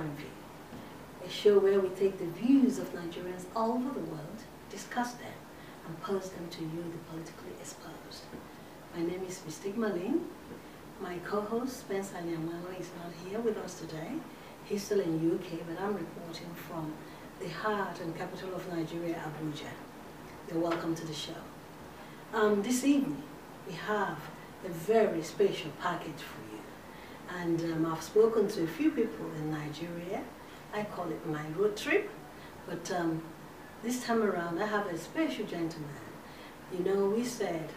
Nigerian View, a show where we take the views of Nigerians all over the world, discuss them, and pose them to you, the politically exposed. My name is MsteeqMarlene. My co-host, Spencer Nyamalo, is not here with us today. He's still in UK, but I'm reporting from the heart and capital of Nigeria, Abuja. You're welcome to the show. This evening, we have a very special package for you. And I've spoken to a few people in Nigeria. I call it my road trip. But this time around, I have a special gentleman. You know, we said,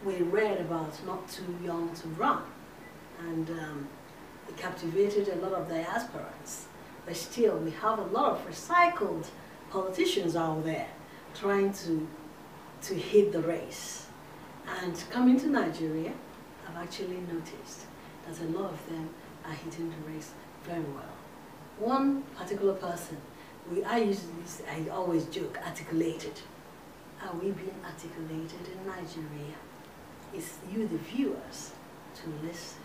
we read about Not Too Young to Run. And it captivated a lot of diasporans. But still, we have a lot of recycled politicians out there trying to hit the race. And coming to Nigeria, I've actually noticed that a lot of them are hitting the race very well. One particular person, I always joke, articulated. Are we being articulated in Nigeria? It's you, the viewers, to listen,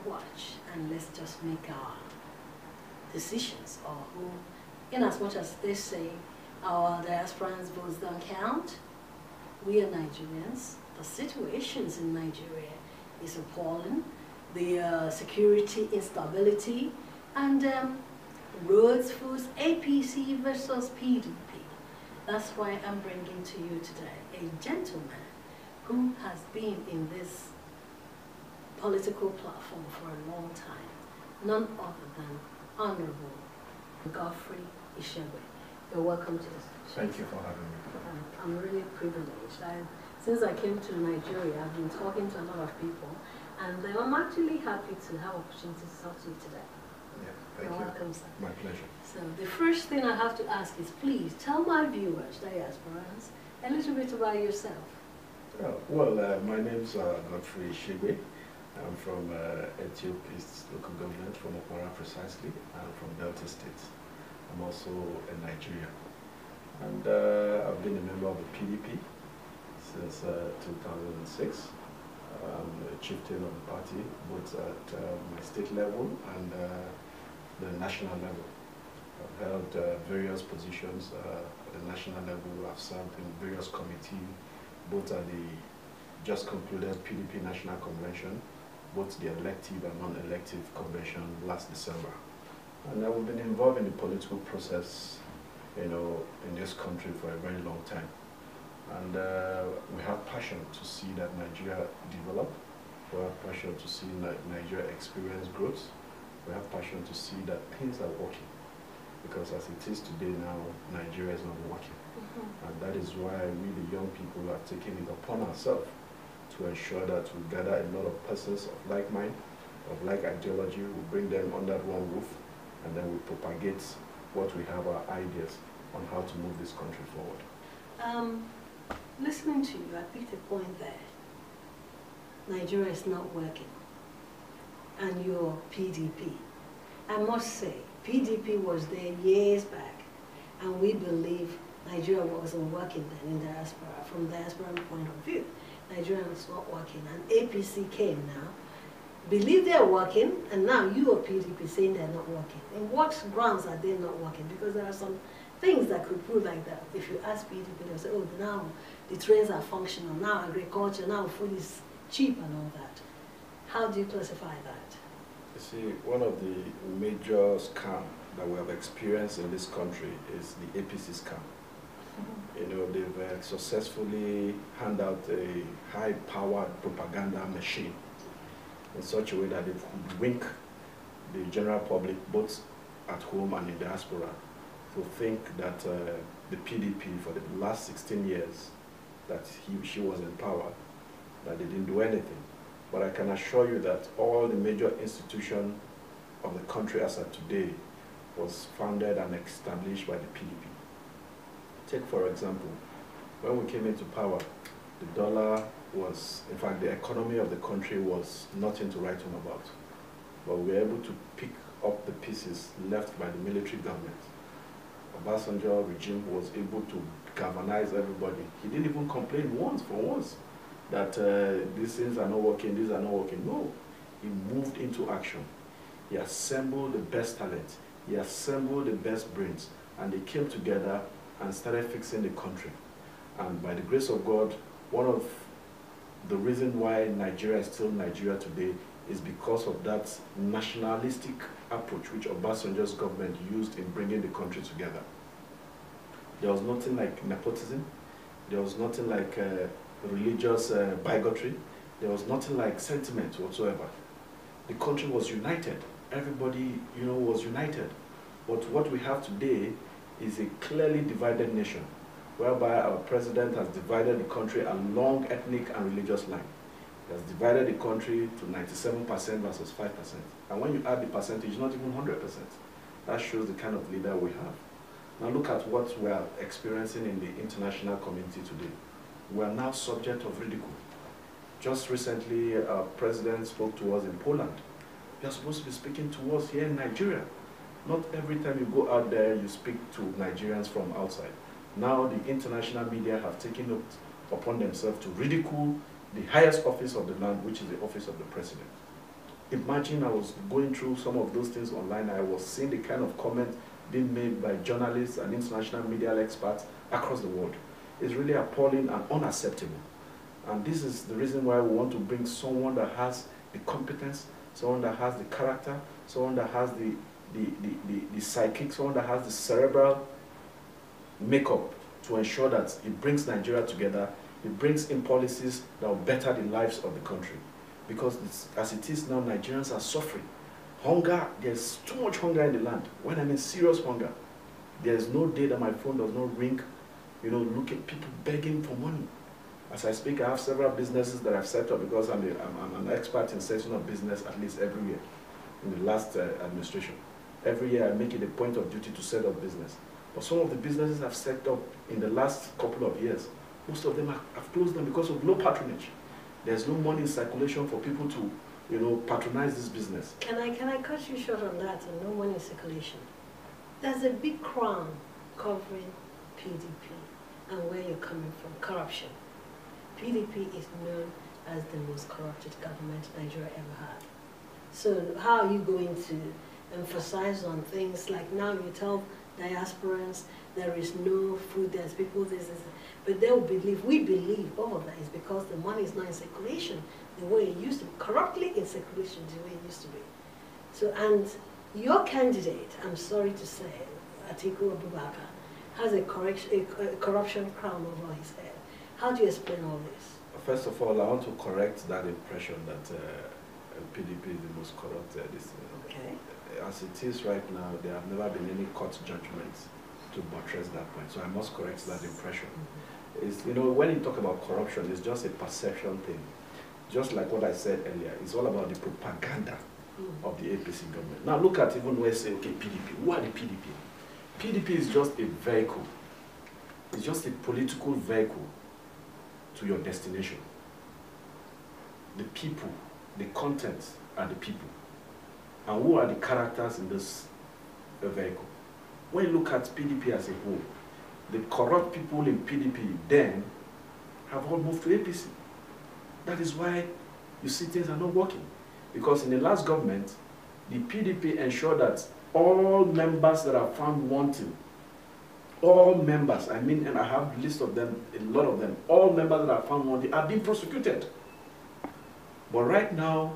watch, and let's just make our decisions, or who, in as much as they say our diasporans votes don't count, we are Nigerians. The situations in Nigeria is appalling. The security instability, and roads, foods, APC versus PDP. That's why I'm bringing to you today a gentleman who has been in this political platform for a long time, none other than Honorable Godfrey Ishegbe. You're welcome to this show. Thank you for having me. I'm really privileged. Since I came to Nigeria, I've been talking to a lot of people, and I'm actually happy to have opportunity to talk to you today. Yeah, thank you. You're welcome, sir. My pleasure. So the first thing I have to ask is, please tell my viewers, diasporans, a little bit about yourself. My name's Godfrey Ishegbe. I'm from Ethiopia local government, from Okwara precisely. I'm from Delta State. I'm also a Nigerian. And I've been a member of the PDP since 2006. I'm a chieftain of the party, both at my state level and the national level. I've held various positions at the national level. I've served in various committees, both at the just concluded PDP National Convention, both the elective and non-elective convention last December. And we've been involved in the political process, you know, in this country for a very long time. And we have passion to see that Nigeria develop. We have passion to see Nigeria experience growth. We have passion to see that things are working. Because as it is today now, Nigeria is not working. And that is why we, the young people, are taking it upon ourselves to ensure that we gather a lot of persons of like mind, of like ideology, we bring them under one roof, and then we propagate what we have, our ideas on how to move this country forward. Listening to you, I picked a point there. Nigeria is not working, and you're PDP. I must say, PDP was there years back, and we believe Nigeria wasn't working then in diaspora, from diaspora point of view. Nigeria was not working, and APC came now, believe they're working, and now you are PDP saying they're not working. In what grounds are they not working? Because there are some things that could prove like that. If you ask PDP, they'll say, oh, now the trains are functional, now agriculture, now food is cheap and all that. How do you classify that? You see, one of the major scams that we have experienced in this country is the APC scam. You know, they've successfully handed out a high-powered propaganda machine in such a way that they've hoodwinked the general public, both at home and in diaspora, to think that the PDP for the last 16 years that she was in power, that they didn't do anything. But I can assure you that all the major institutions of the country as of today was founded and established by the PDP. Take, for example, when we came into power, the dollar was, in fact, the economy of the country was nothing to write home about. But we were able to pick up the pieces left by the military government. Obasanjo regime was able to galvanize everybody. He didn't even complain once, that these things are not working, these are not working. No, he moved into action. He assembled the best talent. He assembled the best brains. And they came together and started fixing the country. And by the grace of God, one of the reasons why Nigeria is still Nigeria today is because of that nationalistic approach which Obasanjo's government used in bringing the country together. There was nothing like nepotism. There was nothing like religious bigotry. There was nothing like sentiment whatsoever. The country was united. Everybody, was united. But what we have today is a clearly divided nation, whereby our president has divided the country along ethnic and religious lines. He has divided the country to 97% versus 5%. And when you add the percentage, it's not even 100%. That shows the kind of leader we have. Now look at what we are experiencing in the international community today. We are now subject of ridicule. Just recently, our president spoke to us in Poland. They are supposed to be speaking to us here in Nigeria. Not every time you go out there, you speak to Nigerians from outside. Now the international media have taken it upon themselves to ridicule the highest office of the land, which is the office of the president. Imagine I was going through some of those things online. I was seeing the kind of comment being made by journalists and international media experts across the world. It's really appalling and unacceptable. And this is the reason why we want to bring someone that has the competence, someone that has the character, someone that has the psychic, someone that has the cerebral makeup to ensure that it brings Nigeria together, it brings in policies that will better the lives of the country. Because as it is now, Nigerians are suffering. Hunger, there's too much hunger in the land. When I mean serious hunger, there's no day that my phone does not ring, look at people begging for money. As I speak, I have several businesses that I've set up because I'm an expert in setting up business at least every year in the last administration. Every year I make it a point of duty to set up business. But some of the businesses I've set up in the last couple of years, most of them I've closed them because of low patronage. There's no money in circulation for people to, patronize this business. Can I cut you short on that and no money in circulation? There's a big crown covering PDP and where you're coming from, corruption. PDP is known as the most corrupted government Nigeria ever had. So how are you going to emphasize on things like now you tell diasporans there is no food, there's people, this, but they will believe, we believe all of that is because the money is not in circulation the way it used to be, corruptly in circulation the way it used to be. So, and your candidate, I'm sorry to say, Atiku Abubakar, has a corruption crown over his head. How do you explain all this? First of all, I want to correct that impression that PDP is the most corrupt. Okay. As it is right now, there have never been any court judgments to buttress that point. So I must correct that impression. It's, when you talk about corruption, it's just a perception thing. Just like what I said earlier, it's all about the propaganda of the APC government. Now look at even where I say, okay, PDP. Who are the PDP? PDP is just a vehicle. It's just a political vehicle to your destination. The people, the content are the people. And who are the characters in this vehicle? When you look at PDP as a whole, the corrupt people in PDP then have all moved to APC. That is why you see things are not working. Because in the last government, the PDP ensured that all members that are found wanting, all members, and I have a list of them, a lot of them, all members that are found wanting are being prosecuted. But right now,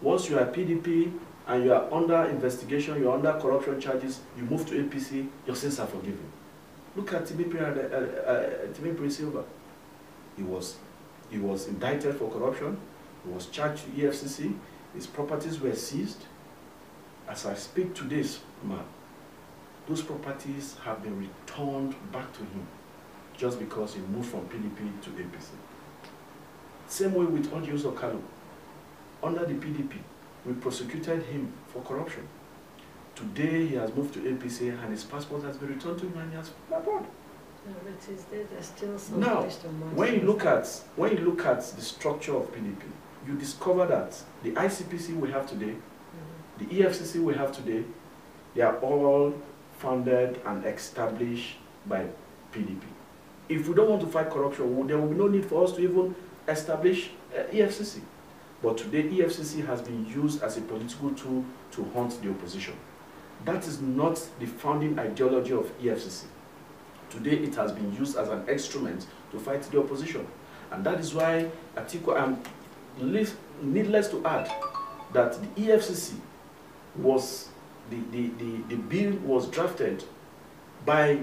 once you are PDP and you are under investigation, you are under corruption charges, you move to APC, your sins are forgiven. Look at Timothy Silva. He was indicted for corruption, he was charged to EFCC, his properties were seized. As I speak to this man, those properties have been returned back to him just because he moved from PDP to APC. Same way with Odious Okalu. Under the PDP, we prosecuted him for corruption. Today he has moved to APC and his passport has been returned to him and he has flown abroad. No, but there's still some now, when you look at the structure of PDP, you discover that the ICPC we have today, the EFCC we have today, they are all founded and established by PDP. If we don't want to fight corruption, there will be no need for us to even establish EFCC. But today, EFCC has been used as a political tool to hunt the opposition. That is not the founding ideology of EFCC. Today, it has been used as an instrument to fight the opposition. And that is why Atiku, needless to add, that the EFCC was, the bill was drafted by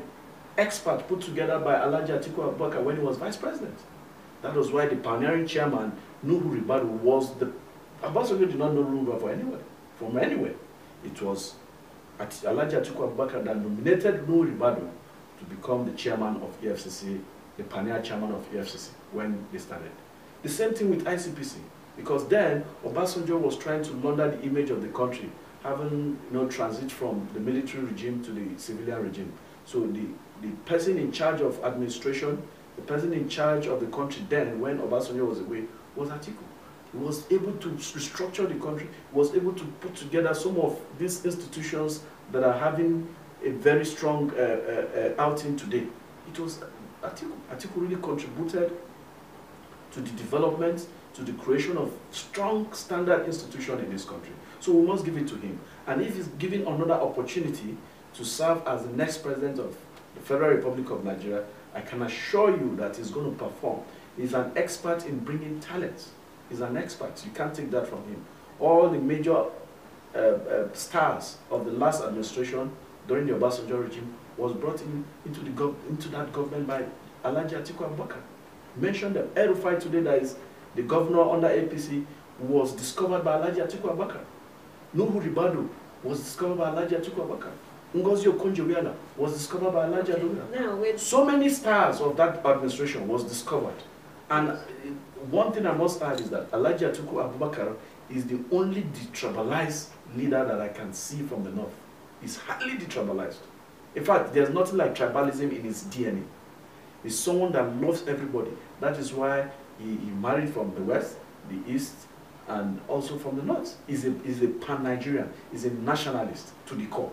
experts put together by Alhaji Atiku Abubakar when he was vice president. That was why the pioneering chairman, Nuhu Ribadu, was the... Obasanjo did not know Nuhu from anywhere. It was Alhaji Atiku Abubakar that nominated Nuhu Ribadu to become the chairman of EFCC, the pioneer chairman of EFCC, when they started. The same thing with ICPC, because then Obasanjo was trying to launder the image of the country, having transit from the military regime to the civilian regime. So the person in charge of administration, the person in charge of the country then, when Obasanjo was away, was Atiku. He was able to restructure the country, was able to put together some of these institutions that are having a very strong outing today. It was Atiku. Atiku really contributed to the development, to the creation of strong standard institution in this country. So we must give it to him. And if he's given another opportunity to serve as the next president of the Federal Republic of Nigeria, I can assure you that he's going to perform. He's an expert in bringing talents. He's an expert. You can't take that from him. All the major stars of the last administration during the Obasanjo regime was brought into that government by Alhaji Atiku Abubakar. Mention them. El-Rufai today, that is the governor under APC, was discovered by Alhaji Atiku Abubakar. Nuhu Ribadu was discovered by Alhaji Atiku Abubakar. Ngozi Okonjo-Iweala was discovered by Alhaji Abubakar. So many stars of that administration was discovered. And one thing I must add is that Alhaji Atiku Abubakar is the only detribalized leader that I can see from the north. He's highly detribalized. In fact, there's nothing like tribalism in his DNA. He's someone that loves everybody. That is why he married from the west, the east, and also from the north. He's a pan-Nigerian. He's a nationalist to the core.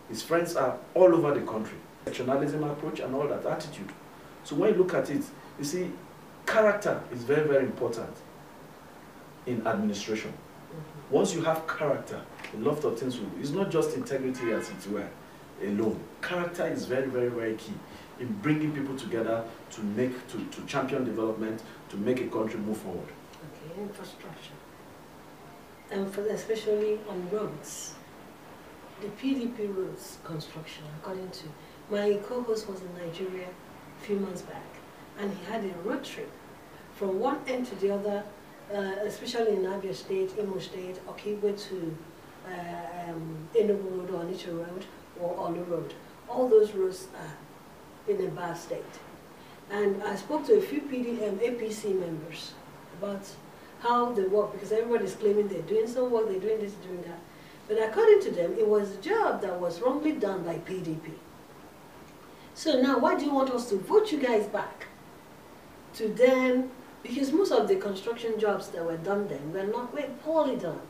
His friends are all over the country. Nationalism approach and all that attitude. So when you look at it, you see, character is very, very important in administration. Once you have character, a lot of things will... It's not just integrity as it were alone. Character is very, very, very key in bringing people together to champion development, to make a country move forward. Okay, infrastructure. And especially on roads. The PDP roads construction, according to my co-host, was in Nigeria a few months back, and he had a road trip from one end to the other, especially in Abia State, Imo State, Okigwe to Enugu Road or Onitsha Road or Olu Road. All those roads are in a bad state. And I spoke to a few APC members about how they work, because everybody's claiming they're doing some work, they're doing this, doing that. But according to them, it was a job that was wrongly done by PDP. So now, why do you want us to vote you guys back? To then, because most of the construction jobs that were done then were poorly done.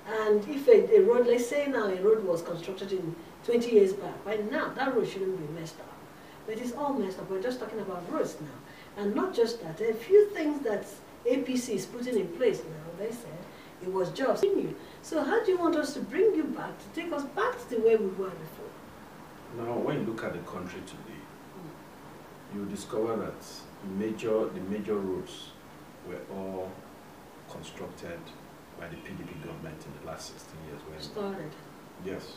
And if a road, let's say now a road was constructed in 20 years back, by now that road shouldn't be messed up. But it's all messed up. We're just talking about roads now. And not just that, there are a few things that APC is putting in place now. They said it was jobs. So how do you want us to bring you back, to take us back to the way we were before? Now, when you look at the country today, you discover that the major roads were all constructed by the PDP government in the last 16 years. Started. Yes,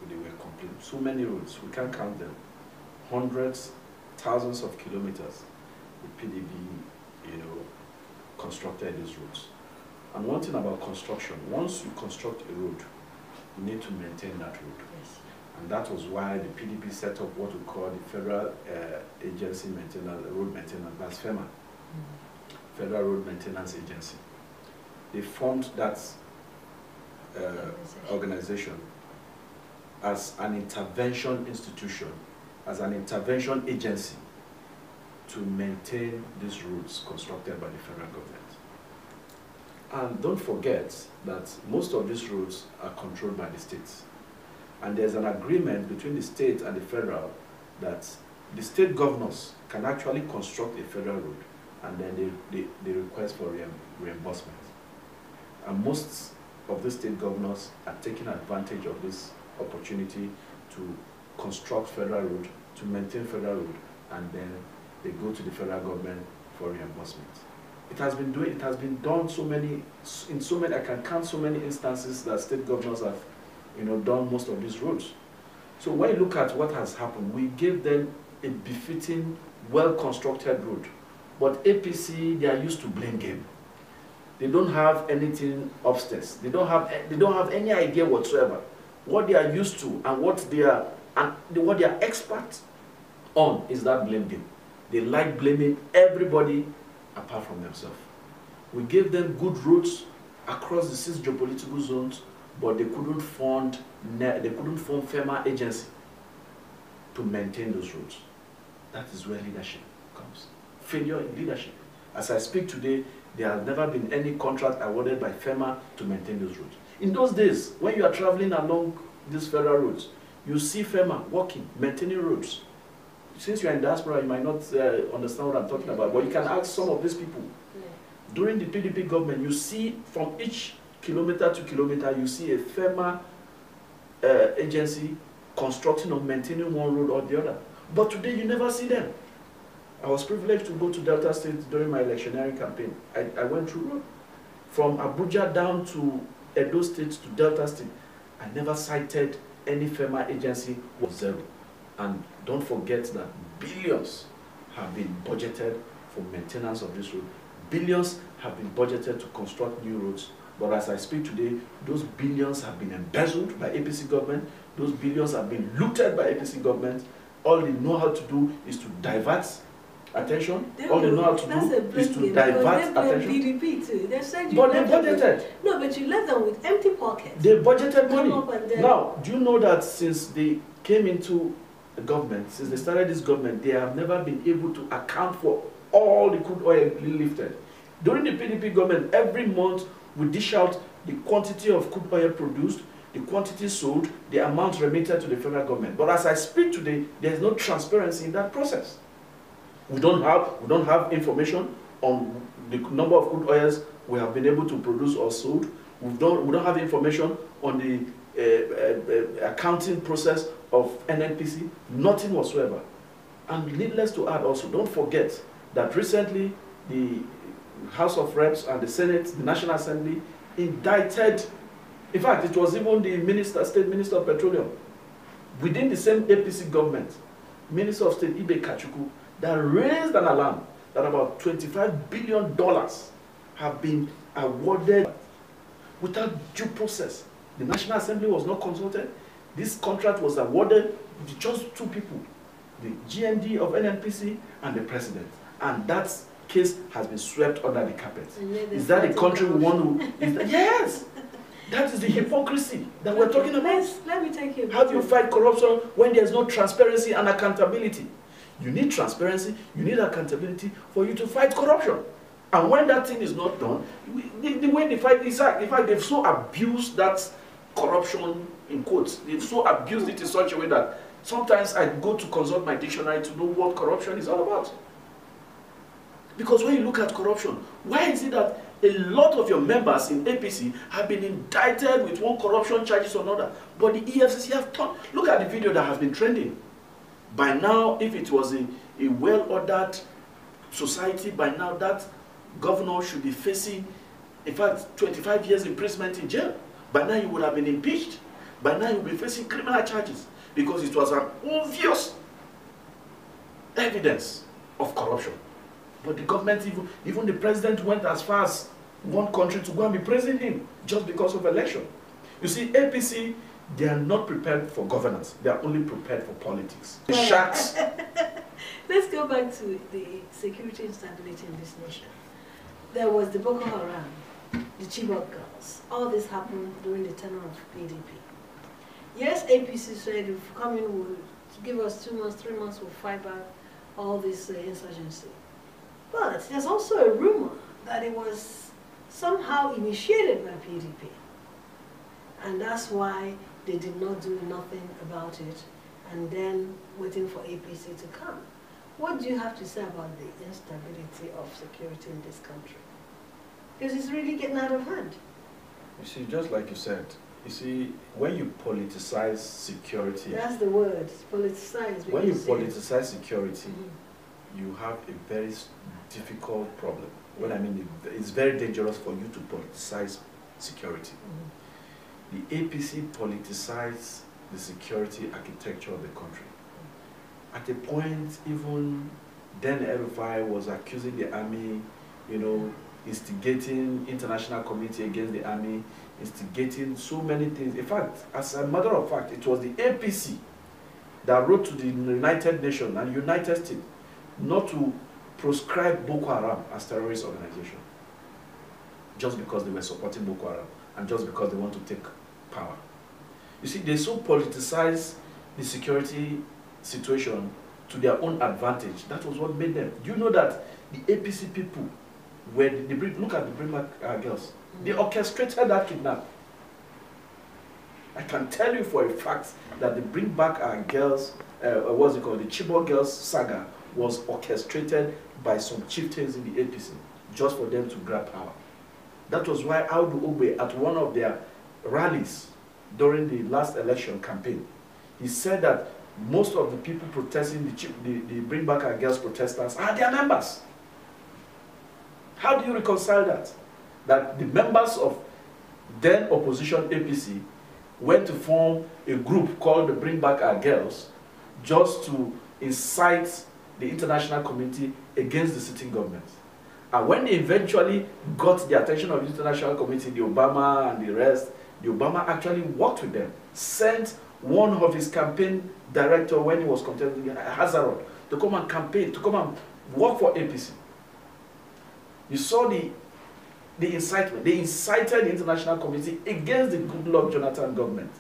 they were complete. So many roads, we can't count them. Hundreds, thousands of kilometers, the PDP, constructed these roads. And one thing about construction, once you construct a road, you need to maintain that road. Yes. And that was why the PDP set up what we call the Federal Agency Maintenance, Road Maintenance, that's FEMA, Federal Road Maintenance Agency. They formed that organization as an intervention institution, as an intervention agency to maintain these roads constructed by the federal government. And don't forget that most of these roads are controlled by the states. And there's an agreement between the state and the federal that the state governors can actually construct a federal road, and then they request for reimbursement. And most of the state governors are taking advantage of this opportunity to construct federal road, to maintain federal road, and then they go to the federal government for reimbursement. It has been done I can count so many instances that state governors have, done most of these roads. So when you look at what has happened, we gave them a befitting, well-constructed road. But APC, they are used to blame game. They don't have anything upstairs. They don't have any idea whatsoever. What they are used to and what they are experts on is that blame game. They like blaming everybody apart from themselves. We gave them good routes across the 6 geopolitical zones, but they couldn't form FEMA agency to maintain those roads. That is where leadership comes. Failure in leadership. As I speak today, there has never been any contract awarded by FEMA to maintain those roads. In those days, when you are traveling along these federal roads, you see FEMA working, maintaining roads. Since you are in diaspora, you might not understand what I'm talking about, but you can ask some of these people. Yeah. During the PDP government, you see from each kilometer to kilometer, you see a FEMA agency constructing or maintaining one road or the other. But today, you never see them. I was privileged to go to Delta State during my electioneering campaign. I went through road. From Abuja down to Edo State to Delta State. I never cited any FEMA agency was zero. And don't forget that billions have been budgeted for maintenance of this road. Billions have been budgeted to construct new roads. But as I speak today, those billions have been embezzled by APC government. Those billions have been looted by APC government. All they know how to do is to divert attention. All they know how to do is to divert attention. PDP too. They said but they budgeted. No, but you left them with empty pockets. They budgeted money. Now, do you know that since they came into the government, since they started this government, they have never been able to account for all the crude oil lifted. During the PDP government, every month we dish out the quantity of crude oil produced, the quantity sold, the amount remitted to the federal government. But as I speak today, there is no transparency in that process. We don't have information on the number of crude oils we have been able to produce or sold. We don't have information on the accounting process of NNPC, nothing whatsoever. And needless to add also, don't forget that recently the House of Reps and the Senate, the National Assembly, indicted, in fact, it was even the State Minister of Petroleum, within the same APC government, Minister of State Ibe Kachuku, that raised an alarm that about $25 billion have been awarded without due process. The National Assembly was not consulted. This contract was awarded to just 2 people, the GMD of NNPC and the President. And that case has been swept under the carpet. Is that the country we want to... Yes! That is the hypocrisy that we're talking about. Let me take you. How do you fight corruption when there's no transparency and accountability? You need transparency, you need accountability for you to fight corruption. And when that thing is not done, the way they fight is, in fact, they've so abused that corruption, in quotes, they've so abused it in such a way that sometimes I go to consult my dictionary to know what corruption is all about. Because when you look at corruption, why is it that a lot of your members in APC have been indicted with one corruption charges or another, but the EFCC have turned? Look at the video that has been trending. By now, if it was a well-ordered society, by now that governor should be facing, in fact, 25 years imprisonment in jail. By now, he would have been impeached. By now, he would be facing criminal charges because it was an obvious evidence of corruption. But the government, even the president went as far as one country to go and be praising him just because of election. You see, APC, they are not prepared for governance. They are only prepared for politics. The sharks. Let's go back to the security instability in this nation. There was the Boko Haram, the Chibok girls. All this happened during the tenure of PDP. Yes, APC said if you come in, will give us 2 months, 3 months, we'll fight back all this insurgency. But there's also a rumor that it was somehow initiated by PDP. And that's why they did not do nothing about it, and then waiting for APC to come. What do you have to say about the instability of security in this country? Because it's really getting out of hand. You see, just like you said, you see, when you politicize security... That's the word, politicize. When you politicize security, you have a very difficult problem. When I mean, it's very dangerous for you to politicize security. The APC politicized the security architecture of the country. At a point, even then El-Rufai was accusing the army, you know, instigating international community against the army, instigating so many things. In fact, as a matter of fact, it was the APC that wrote to the United Nations and United States not to proscribe Boko Haram as terrorist organization, just because they were supporting Boko Haram and just because they want to take power. You see, they so politicize the security situation to their own advantage. That was what made them. Do you know that the APC people, were look at the Bring Back Girls, they orchestrated that kidnap. I can tell you for a fact that the Bring Back Girls, what's it called, the Chibok Girls saga was orchestrated by some chieftains in the APC just for them to grab power. That was why Audu Ogbe, at one of their rallies during the last election campaign, he said that most of the people protesting, the Bring Back Girls protesters, are their members. How do you reconcile that? That the members of then opposition APC went to form a group called the Bring Back Our Girls just to incite the international community against the sitting government. And when they eventually got the attention of the international community, the Obama and the rest, the Obama actually worked with them, sent one of his campaign director when he was contesting Hazarod to come and campaign, to come and work for APC. You saw the incitement. They incited the international community against the Goodluck Jonathan government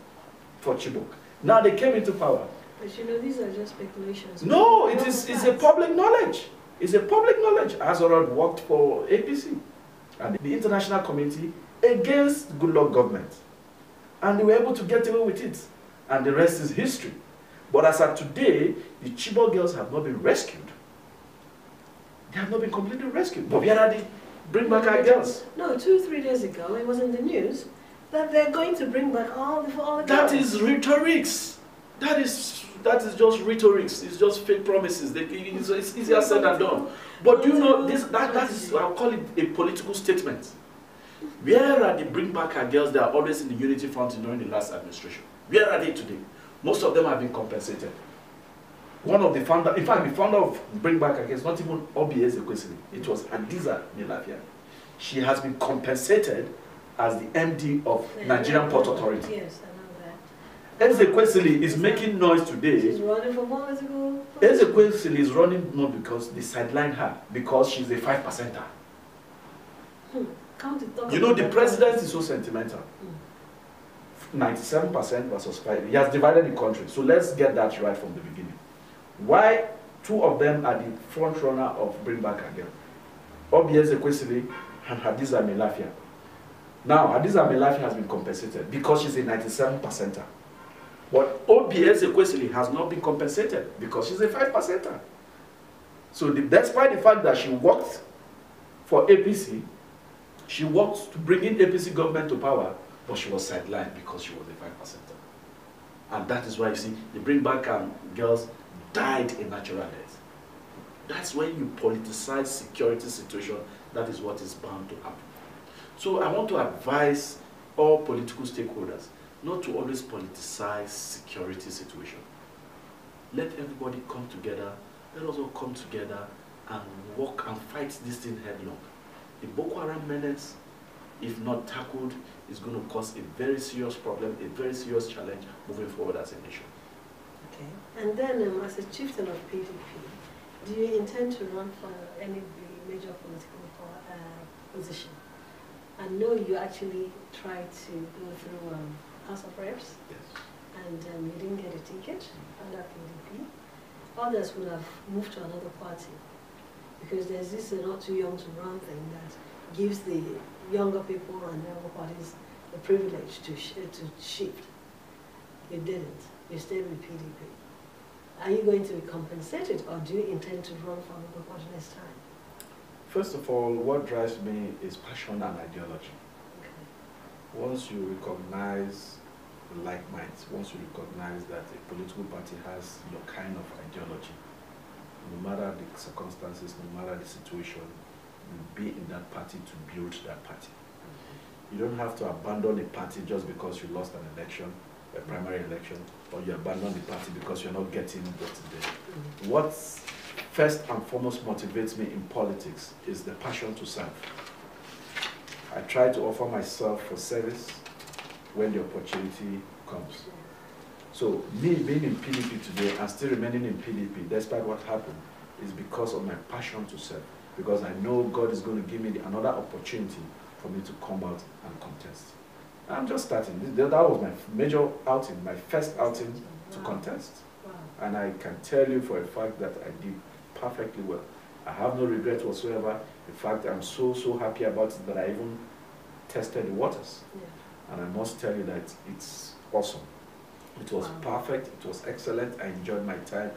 for Chibok. Now they came into power. But you know, these are just speculations. No, it's a public knowledge. It's a public knowledge. Hazarod worked for APC and the international community against the Goodluck government. And they were able to get away with it. And the rest is history. But as of today, the Chibok girls have not been rescued. They have not been completely rescued. But where are they? Bring Back Our Girls. No, 2-3 days ago, it was in the news that they're going to bring back all the girls. That is rhetorics. That is just rhetorics. It's just fake promises. It's easier said than done. But do you know this? That is, I'll call it a political statement. Where are the Bring Back Our Girls that are always in the Unity Front during the last administration? Where are they today? Most of them have been compensated. One of the founder, in fact, the founder of Bring Back Our Girls, not even Obi Ezekwesili, it was Hadiza Melafia. She has been compensated as the MD of Nigerian Port Authority. Yes, I know that. Ezekwesili is making noise today. She's running for political. Ezekwesili is running not because they sidelined her, because she's a 5%er. You know, the president is so sentimental. 97% versus 5%. He has divided the country. So let's get that right from the beginning. Why two of them are the front runner of Bring Back Our Girls? Obi Ezekwesili and Hadiza Melafia. Now, Hadiza Melafia has been compensated because she's a 97%er. But Obi Ezekwesili has not been compensated because she's a 5%er. So despite the fact that she worked for APC, she worked to bring in APC government to power, but she was sidelined because she was a 5%er. And that is why you see the Bring Back Girls died a natural death. That's when you politicize security situation. That is what is bound to happen. So I want to advise all political stakeholders not to always politicize security situation. Let everybody come together. Let us all come together and work and fight this thing headlong. The Boko Haram menace, if not tackled, is going to cause a very serious problem, a very serious challenge moving forward as a nation. Okay. And then, as a chieftain of PDP, do you intend to run for any major political position? I know you actually tried to go through House of Reps. Yes. And you didn't get a ticket under PDP. Others would have moved to another party because there's this not too young to run thing that gives the younger people and the other parties the privilege to shift. You didn't. You stayed with PDP. Are you going to be compensated, or do you intend to run for another party next time? First of all, what drives me is passion and ideology. Okay. Once you recognize like minds, once you recognize that a political party has your kind of ideology, no matter the circumstances, no matter the situation, you be in that party to build that party. You don't have to abandon a party just because you lost an election, a primary election, or you abandon the party because you're not getting what is there. What first and foremost motivates me in politics is the passion to serve. I try to offer myself for service when the opportunity comes. So me being in PDP today and still remaining in PDP, despite what happened, is because of my passion to serve. Because I know God is going to give me another opportunity for me to come out and contest. I'm just starting. That was my major outing, my first outing to contest. And I can tell you for a fact that I did perfectly well. I have no regret whatsoever. In fact, I'm so happy about it that I even tested the waters. And I must tell you that it's awesome. It was perfect, it was excellent. I enjoyed my time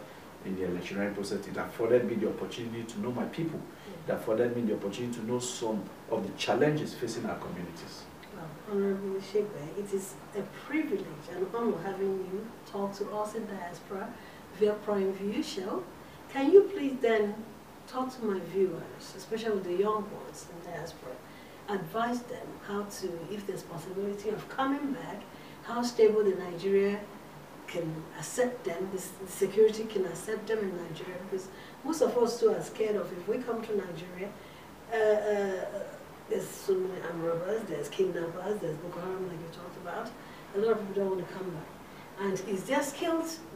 in the electioneering process. It afforded me the opportunity to know my people. It afforded me the opportunity to know some of the challenges facing our communities. Well, Honorable Ishegbe, it is a privilege and honor having you talk to us in diaspora via Prime View show. Can you please then talk to my viewers, especially the young ones in diaspora, advise them how to, if there's possibility of coming back, how stable the Nigeria can accept them, the security can accept them in Nigeria, because most of us too are scared of if we come to Nigeria, there's so many armed robbers, there's kidnappers, there's Boko Haram like you talked about. A lot of people don't want to come back. And it's just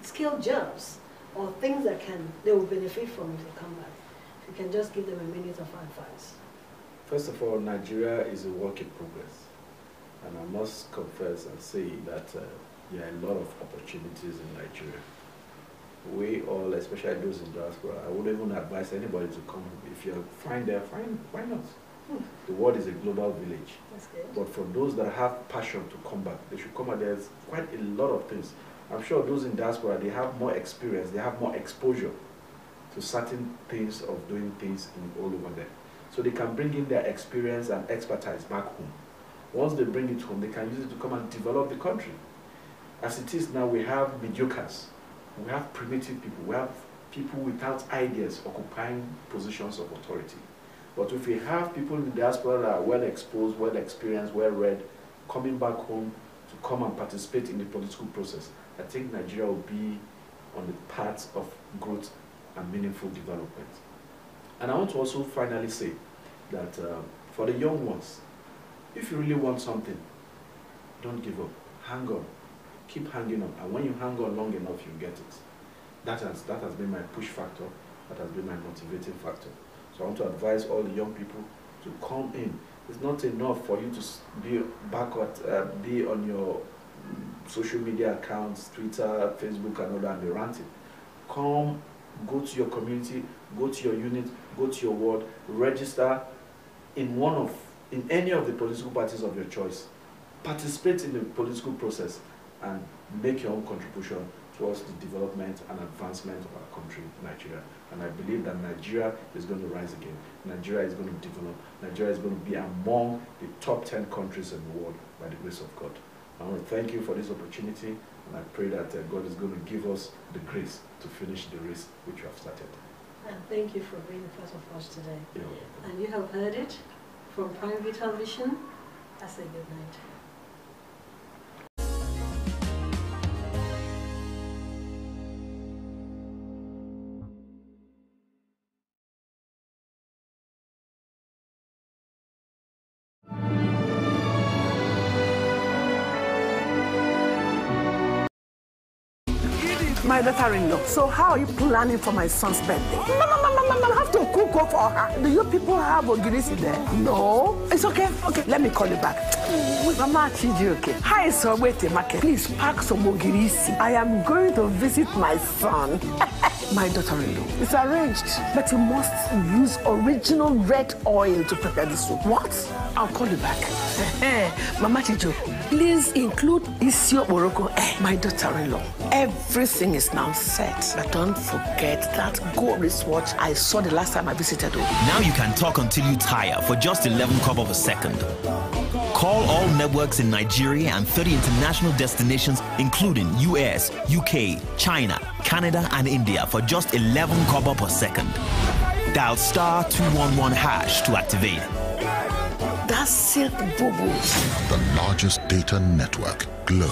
skilled jobs or things that they will benefit from if they come back. If you can just give them a minute of advice. First of all, Nigeria is a work in progress. And I must confess and say that there are a lot of opportunities in Nigeria. We all, especially those in diaspora, I wouldn't even advise anybody to come. If you're fine there, fine, why not? The world is a global village. That's good. But for those that have passion to come back, they should come out. There's quite a lot of things. I'm sure those in diaspora, they have more experience, they have more exposure to certain things of doing things all over there. So they can bring in their experience and expertise back home. Once they bring it home, they can use it to come and develop the country. As it is now, we have mediocres, we have primitive people, we have people without ideas occupying positions of authority. But if we have people in the diaspora that are well exposed, well experienced, well read, coming back home to come and participate in the political process, I think Nigeria will be on the path of growth and meaningful development. And I want to also finally say that for the young ones, if you really want something, don't give up. Hang on. Keep hanging on. And when you hang on long enough, you get it. That has been my push factor. That has been my motivating factor. So I want to advise all the young people to come in. It's not enough for you to be backward, be on your social media accounts, Twitter, Facebook, and all that, and be ranting. Come, go to your community, go to your unit, go to your ward, register in any of the political parties of your choice. Participate in the political process and make your own contribution towards the development and advancement of our country, Nigeria. And I believe that Nigeria is going to rise again. Nigeria is going to develop. Nigeria is going to be among the top 10 countries in the world by the grace of God. I want to thank you for this opportunity, and I pray that God is going to give us the grace to finish the race which we have started. And thank you for being part of us today. You're welcome. And you have heard it from Prime View Television. I say good night. My daughter-in-law. So how are you planning for my son's birthday? I have to cook for her. Do you people have ogirisi there? No. It's okay. Okay, let me call you back. Mama Chiji, okay. Hi, so wait a market. Please pack some ogirisi. I am going to visit my son. My daughter-in-law, it's arranged, but you must use original red oil to prepare the soup. What? I'll call you back. Mama Chijo, please include Isio Morocco. My daughter-in-law, everything is now set. But don't forget that gold wristwatch I saw the last time I visited. Now you can talk until you tire for just 11 kobo per second. Call all networks in Nigeria and 30 international destinations, including US, UK, China, Canada, and India for just 11 kobo per second. Dial *211# to activate. That's Silk Boo-Boo. The largest data network, Glow,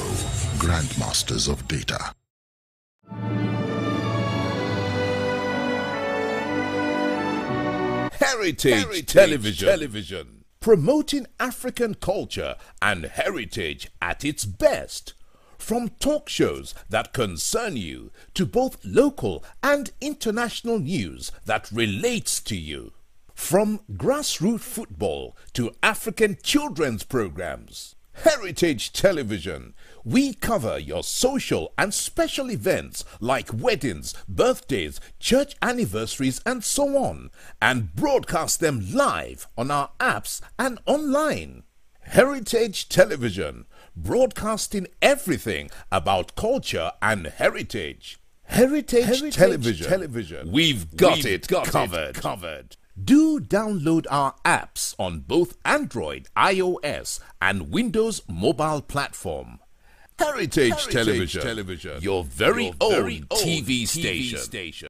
grandmasters of data. Heritage Television. Promoting African culture and heritage at its best. From talk shows that concern you to both local and international news that relates to you. From grassroots football to African children's programs. Heritage Television. We cover your social and special events like weddings, birthdays, church anniversaries, and so on, and broadcast them live on our apps and online. Heritage Television, broadcasting everything about culture and heritage. Heritage Television. We've got it covered. Do download our apps on both Android, iOS, and Windows mobile platform. Heritage Television, your very own TV station.